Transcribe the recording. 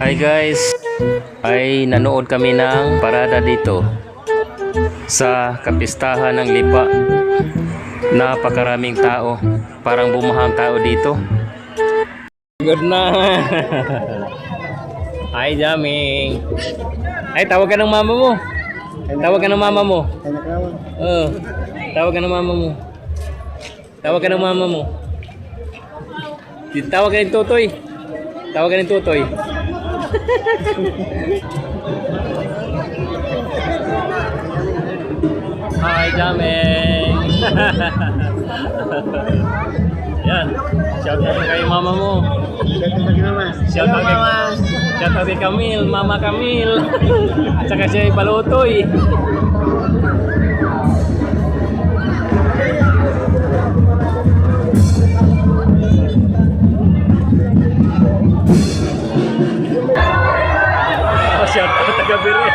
Hi guys, ay nanood kami ng parada dito sa kapistahan ng Lipa. Napakaraming tao, parang bumahang tao dito. Good na. Hi Jaming. Ay, tawag ka ng mama mo. Tawag ka ng mama mo. Tawag ka ng mama mo. Tawag ka ng mama mo. Tawag ka ng tutoy. Tawag ka ng tutoy. Hi Jaming. Yan. Shout out kay mama mo. Shout out kay Camille, Mama Camille. At saka siya Balutoy. Oh, shout out taga Bire.